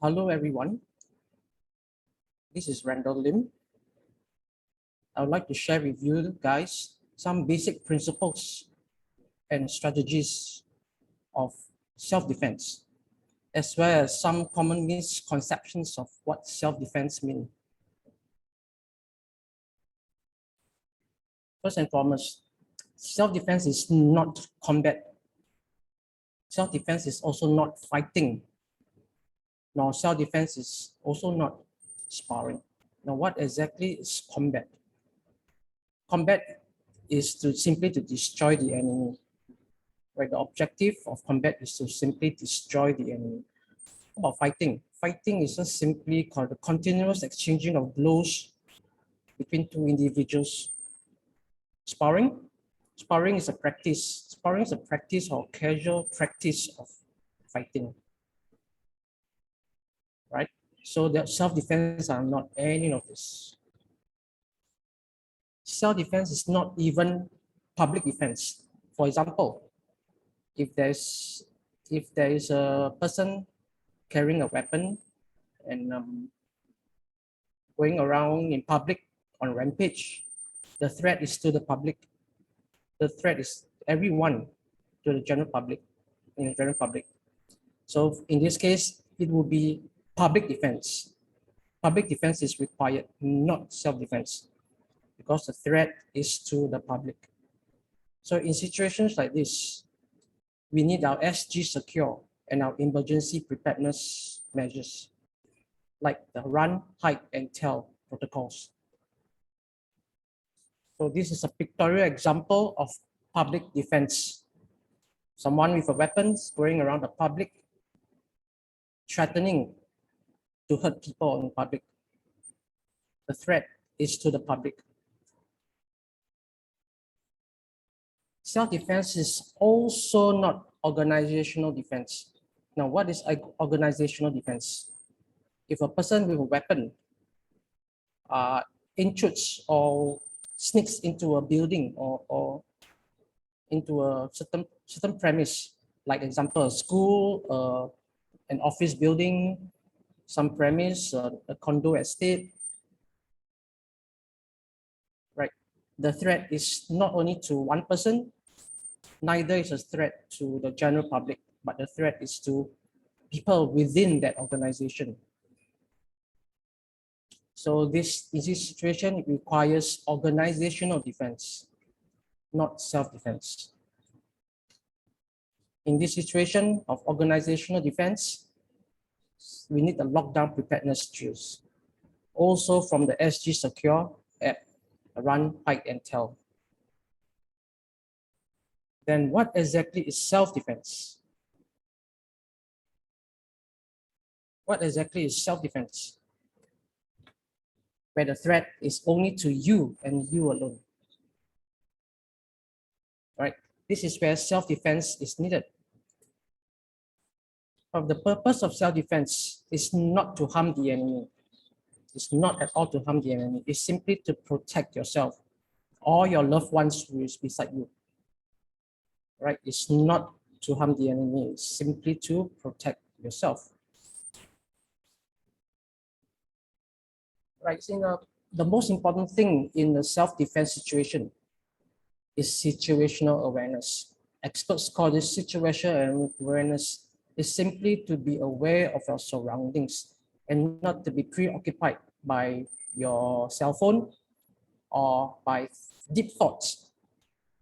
Hello everyone, this is Randall Lim. I would like to share with you guys some basic principles and strategies of self-defense, as well as some common misconceptions of what self-defense means. First and foremost, self-defense is not combat. Self-defense is also not fighting, nor self-defense is also not sparring. Now, what exactly is combat? Combat is simply to destroy the enemy. Right, the objective of combat is to simply destroy the enemy. About fighting, fighting is just simply called the continuous exchanging of blows between two individuals. Sparring, sparring is a practice. Sparring is a practice or casual practice of fighting. Right, so the self-defense are not any of this. Self-defense is not even public defense. For example, if there is a person carrying a weapon and going around in public on rampage, the threat is to the public. The threat is everyone, to the general public, in the general public. So in this case, it will be public defense. Public defense is required, not self-defense, because the threat is to the public. So in situations like this, we need our SG secure and our emergency preparedness measures, like the run, hide, and tell protocols. So this is a pictorial example of public defense. Someone with a weapon going around the public, threatening to hurt people in public. The threat is to the public. Self-defense is also not organizational defense. Now, what is organizational defense? If a person with a weapon intrudes or sneaks into a building or into a certain premise, like example, a school, an office building, some premise, a condo estate, right? The threat is not only to one person, neither is a threat to the general public, but the threat is to people within that organization. So in this situation, it requires organizational defense, not self-defense. In this situation of organizational defense, we need the lockdown preparedness drills. Also from the SG Secure app, run, hide, and tell. Then what exactly is self-defense? What exactly is self-defense? Where the threat is only to you and you alone. Right? This is where self-defense is needed. The purpose of self-defense is not to harm the enemy. It's not at all to harm the enemy. It's simply to protect yourself or your loved ones who is beside you. Right? It's not to harm the enemy. It's simply to protect yourself. Right? So, the most important thing in the self-defense situation is situational awareness. Experts call this situational awareness is simply to be aware of your surroundings and not to be preoccupied by your cell phone or by deep thoughts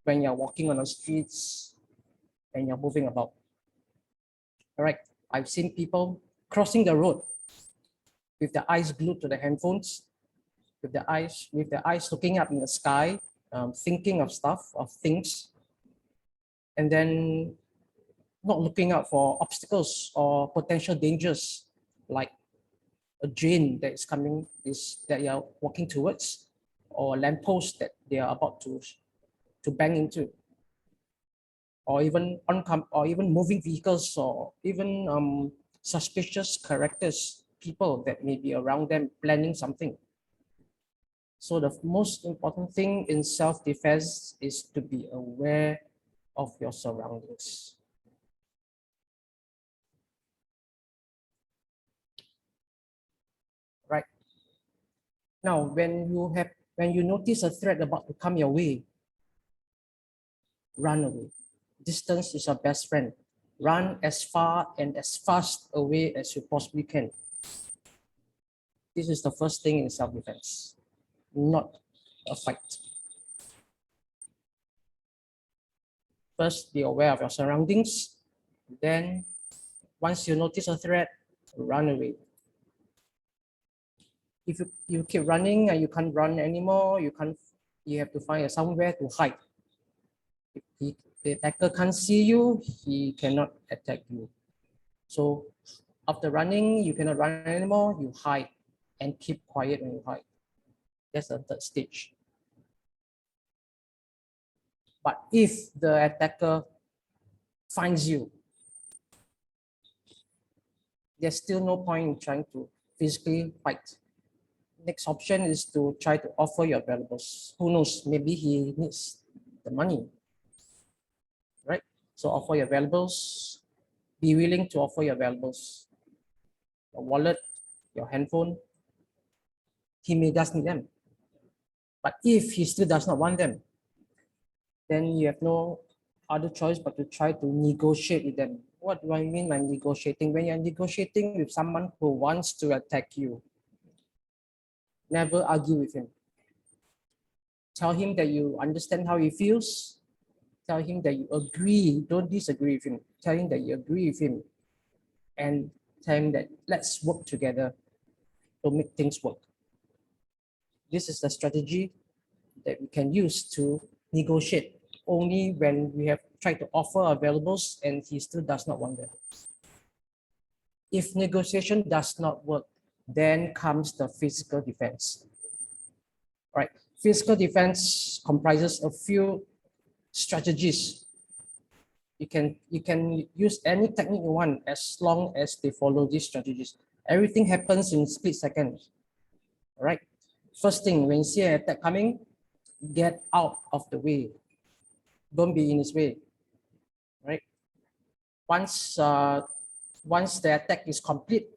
when you're walking on the streets and you're moving about. All right, I've seen people crossing the road with their eyes glued to the handphones, with their eyes looking up in the sky, thinking of stuff, of things, and then not looking out for obstacles or potential dangers like a drain that is coming, that you are walking towards, or a lamppost that they are about to bang into, or even moving vehicles, or even suspicious characters, people that may be around them planning something. So the most important thing in self-defense is to be aware of your surroundings. Now, when you notice a threat about to come your way, run away. Distance is your best friend. Run as far and as fast away as you possibly can. This is the first thing in self-defense, not a fight. First, be aware of your surroundings. Then, once you notice a threat, run away. If you keep running and you can't run anymore, you have to find somewhere to hide. If the attacker can't see you, he cannot attack you. So after running, you cannot run anymore, you hide and keep quiet when you hide. That's the third stage. But if the attacker finds you, there's still no point in trying to physically fight. Next option is to try to offer your valuables. Who knows, maybe he needs the money, right? So offer your valuables, be willing to offer your valuables, your wallet, your handphone. He may just need them. But if he still does not want them, then you have no other choice but to try to negotiate with them. What do I mean by negotiating? When you're negotiating with someone who wants to attack you, never argue with him. Tell him that you understand how he feels. Tell him that you agree, don't disagree with him. Tell him that you agree with him. And tell him that let's work together to make things work. This is the strategy that we can use to negotiate only when we have tried to offer our valuables and he still does not want them. If negotiation does not work, then comes the physical defense. Right? Physical defense comprises a few strategies. You can use any technique you want as long as they follow these strategies. Everything happens in split seconds. All right. First thing, when you see an attack coming, get out of the way. Don't be in his way. Right. Once the attack is complete,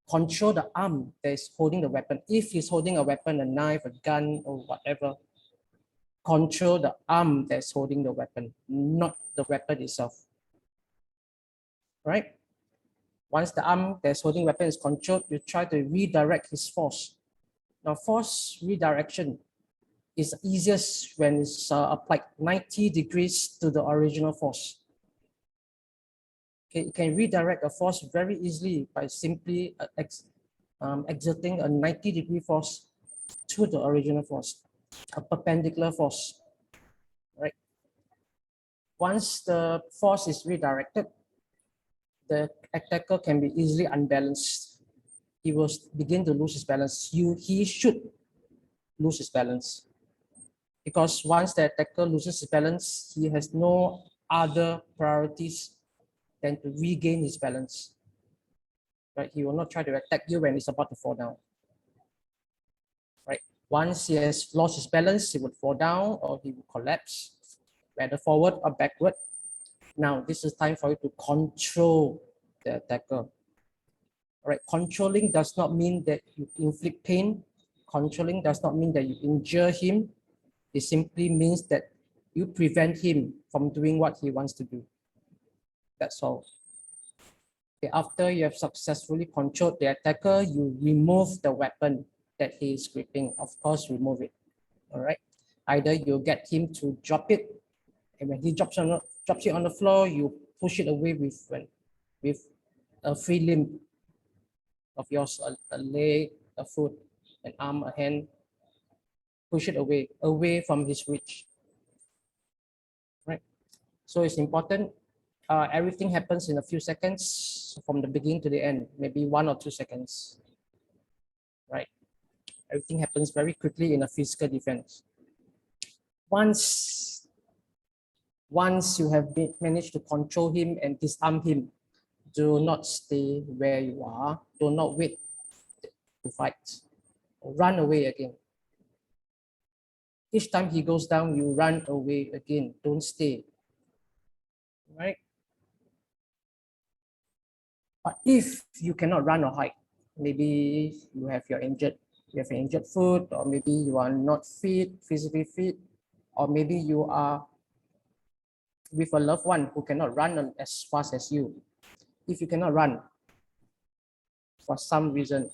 control the arm that is holding the weapon. If he's holding a weapon, a knife, a gun, or whatever, control the arm that's holding the weapon, not the weapon itself. Right? Once the arm that's holding weapon is controlled, you try to redirect his force. Now, force redirection is easiest when it's applied 90 degrees to the original force. Okay, you can redirect a force very easily by simply exerting a 90-degree force to the original force, a perpendicular force. Right? Once the force is redirected, the attacker can be easily unbalanced. He will begin to lose his balance. He should lose his balance. Because once the attacker loses his balance, he has no other priorities than to regain his balance. Right? He will not try to attack you when he's about to fall down. Right? Once he has lost his balance, he would fall down or he will collapse, whether forward or backward. Now, this is time for you to control the attacker. All right, controlling does not mean that you inflict pain. Controlling does not mean that you injure him. It simply means that you prevent him from doing what he wants to do. That's all. Okay, after you have successfully controlled the attacker, you remove the weapon that he is gripping. Of course, remove it. All right. Either you get him to drop it, and when he drops it on the floor, you push it away with a free limb of yours, a leg, a foot, an arm, a hand. Push it away from his reach. Right. So it's important. Everything happens in a few seconds from the beginning to the end, maybe 1 or 2 seconds. Right. Everything happens very quickly in a physical defense. Once you have managed to control him and disarm him, do not stay where you are. Do not wait to fight. Run away again. Each time he goes down, you run away again. Don't stay. Right? But if you cannot run or hide, maybe you have your injured You have an injured foot, or maybe you are not fit, physically fit, or maybe you are with a loved one who cannot run as fast as you. If you cannot run for some reason,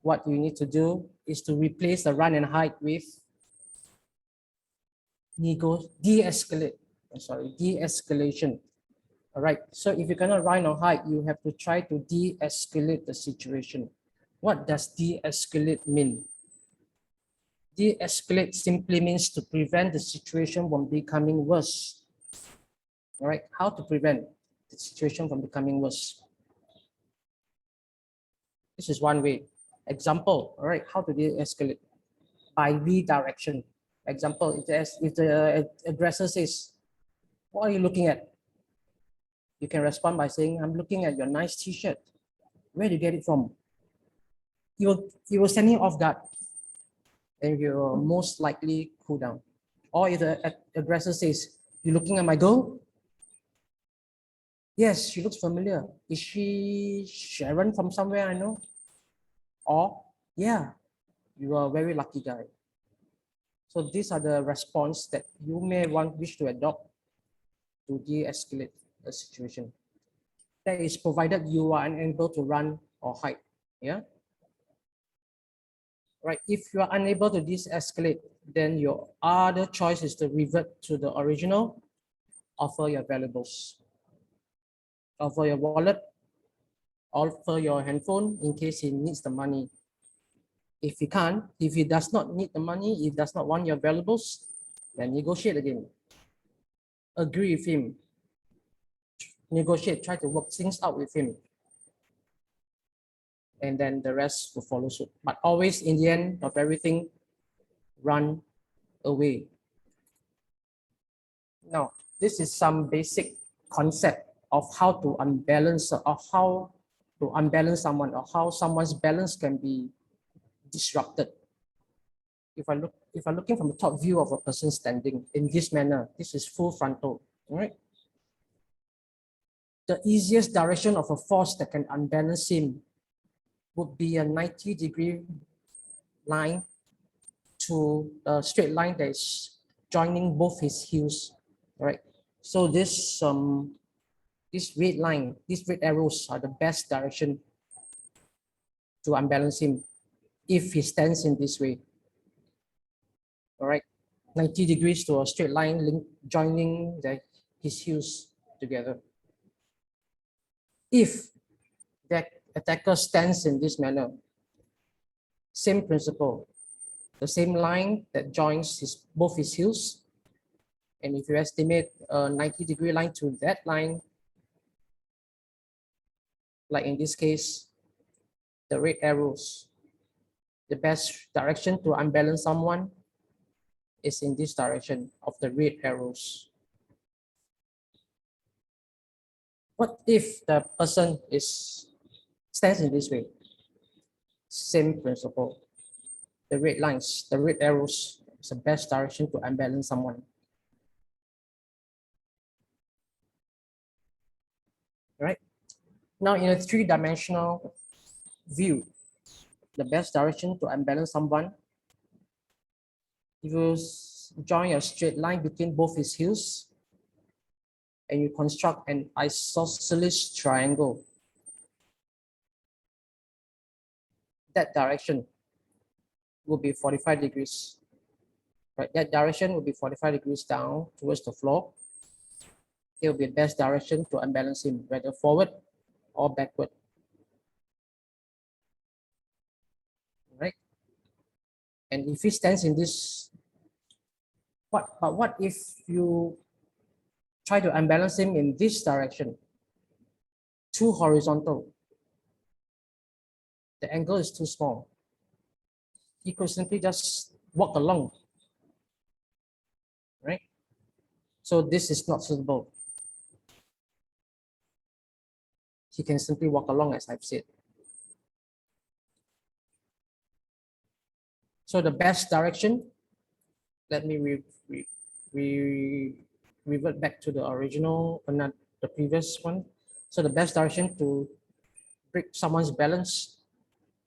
what you need to do is to replace the run and hide with de-escalation. All right, so if you cannot run or hide, you have to try to de-escalate the situation. What does de-escalate mean? De-escalate simply means to prevent the situation from becoming worse. All right, how to prevent the situation from becoming worse? This is one way. Example, all right, how to de-escalate? By redirection. Example, if the aggressor says, what are you looking at? You can respond by saying, I'm looking at your nice t-shirt. Where did you get it from? You will send him off guard, and you will most likely cool down. Or if the aggressor says, you're looking at my girl? Yes, she looks familiar. Is she Sharon from somewhere I know? Or, yeah, you are a very lucky guy. So these are the response that you may wish to adopt to de-escalate the situation. That is provided you are unable to run or hide. Yeah. Right. If you are unable to de-escalate, then your other choice is to revert to the original, offer your valuables, offer your wallet, offer your handphone in case he needs the money. If he can't, if he does not need the money, he does not want your valuables, then negotiate again. Agree with him. Negotiate, try to work things out with him. And then the rest will follow suit. But always in the end of everything, run away. Now, this is some basic concept of how to unbalance, or how to unbalance someone, or how someone's balance can be disrupted. If I'm looking from the top view of a person standing in this manner, this is full frontal, all right? The easiest direction of a force that can unbalance him would be a 90-degree line to a straight line that is joining both his heels, right? So this red line, these red arrows are the best direction to unbalance him if he stands in this way. All right, 90 degrees to a straight line joining his heels together. If the attacker stands in this manner, same principle, the same line that joins both his heels. And if you estimate a 90-degree line to that line, like in this case, the red arrows, the best direction to unbalance someone is in this direction of the red arrows. What if the person stands in this way? Same principle. The red lines, the red arrows is the best direction to unbalance someone. Right? Now in a three-dimensional view, the best direction to unbalance someone, if you join a straight line between both his heels and you construct an isosceles triangle, that direction will be 45 degrees. Right, that direction will be 45 degrees down towards the floor. It will be the best direction to unbalance him, whether forward or backward. Right? And if he stands in this, but what if you try to unbalance him in this direction? Too horizontal. The angle is too small. He could simply just walk along. Right? So this is not suitable. He can simply walk along, as I've said. So the best direction, let me revert back to the original, not the previous one. So the best direction to break someone's balance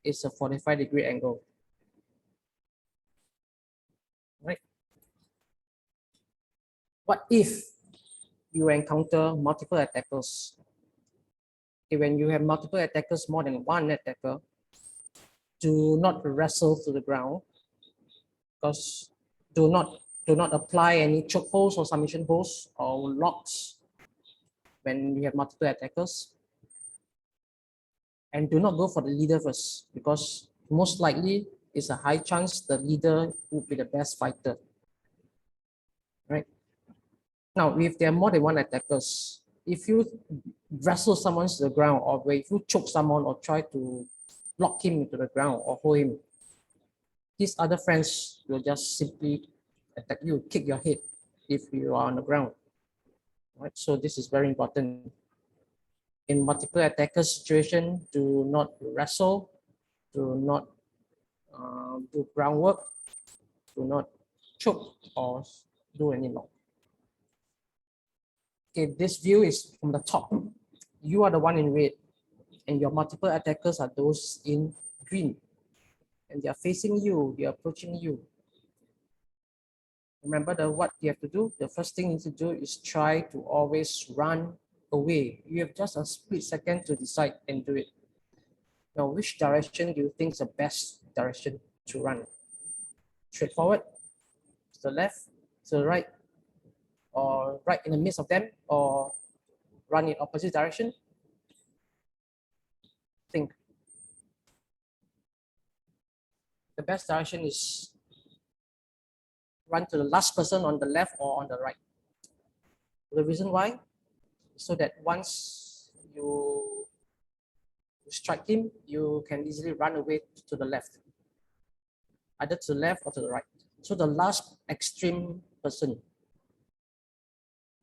is a 45-degree angle. Right? What if you encounter multiple attackers? Okay, when you have multiple attackers, more than one attacker, do not wrestle to the ground, because do not apply any choke holds or submission holds or locks when you have multiple attackers. And do not go for the leader first, because most likely it's a high chance the leader will be the best fighter. Right? Now, if there are more than one attackers, if you wrestle someone to the ground, or if you choke someone or try to lock him into the ground or hold him, his other friends will just simply attack you, kick your head if you are on the ground. Right? So this is very important. In multiple attacker situation, do not wrestle, do not do groundwork, do not choke or do any lock. Okay, this view is from the top. You are the one in red, and your multiple attackers are those in green, and they are facing you, they are approaching you. Remember what you have to do? The first thing you need to do is try to always run away. You have just a split second to decide and do it. Now, which direction do you think is the best direction to run? Straight forward, to the left, to the right, or right in the midst of them, or run in opposite direction? Think. The best direction is run to the last person on the left or on the right. The reason why? So that once you strike him, you can easily run away to the left, either to the left or to the right. So the last extreme person,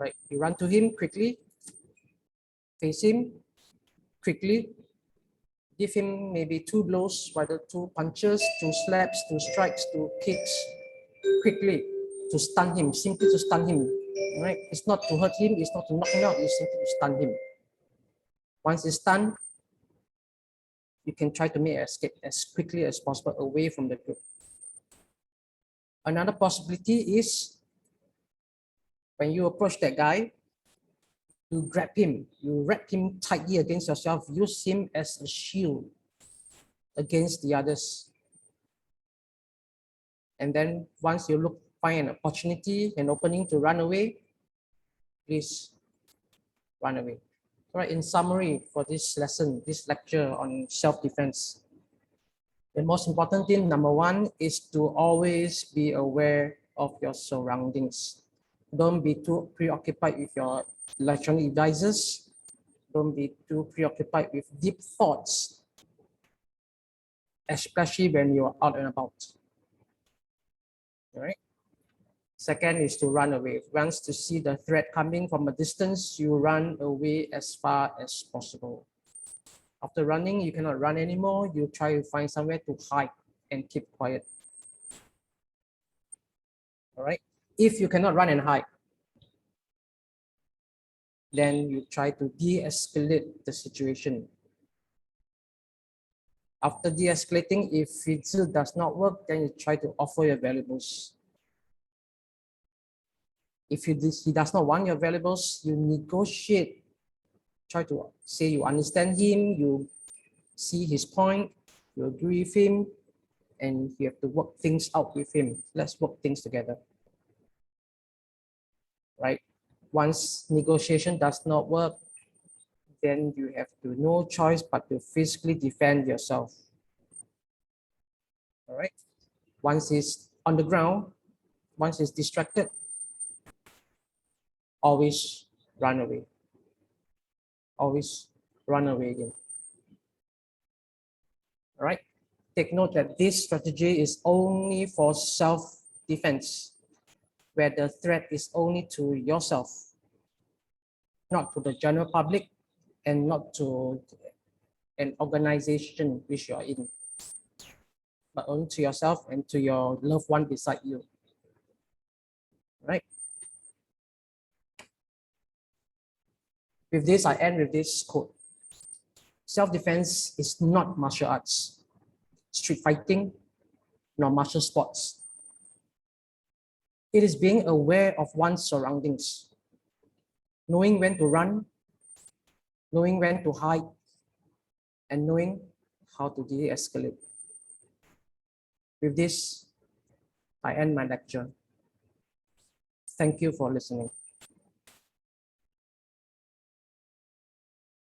right? You run to him quickly, face him quickly, give him maybe 2 blows, whether 2 punches, 2 slaps, 2 strikes, 2 kicks, quickly to stun him, simply to stun him. Right? It's not to hurt him, it's not to knock him out, it's simply to stun him. Once he's stunned, you can try to make an escape as quickly as possible away from the group. Another possibility is when you approach that guy, you grab him, you wrap him tightly against yourself, use him as a shield against the others. And then once you find an opportunity, an opening to run away, please run away. All right, in summary for this lesson, this lecture on self-defense, the most important thing, number 1, is to always be aware of your surroundings. Don't be too preoccupied with your electronic devices. Don't be too preoccupied with deep thoughts, especially when you're out and about. All right. Second is to run away. Once you see the threat coming from a distance, you run away as far as possible. After running, you cannot run anymore. You try to find somewhere to hide and keep quiet. All right. If you cannot run and hide, then you try to de-escalate the situation. After de-escalating, if it still does not work, then you try to offer your valuables. If he does not want your valuables, you negotiate. Try to say you understand him, you see his point, you agree with him, and you have to work things out with him. Let's work things together. Right? Once negotiation does not work, then you have to no choice but to physically defend yourself. All right. Once he's on the ground, once he's distracted, always run away. Always run away again. All right. Take note that this strategy is only for self-defense, where the threat is only to yourself, not to the general public, and not to an organization which you are in, but only to yourself and to your loved one beside you. Right? With this, I end with this quote. Self-defense is not martial arts. street fighting, nor martial sports. It is being aware of one's surroundings, knowing when to run, knowing when to hide, and knowing how to de-escalate. With this, I end my lecture. Thank you for listening.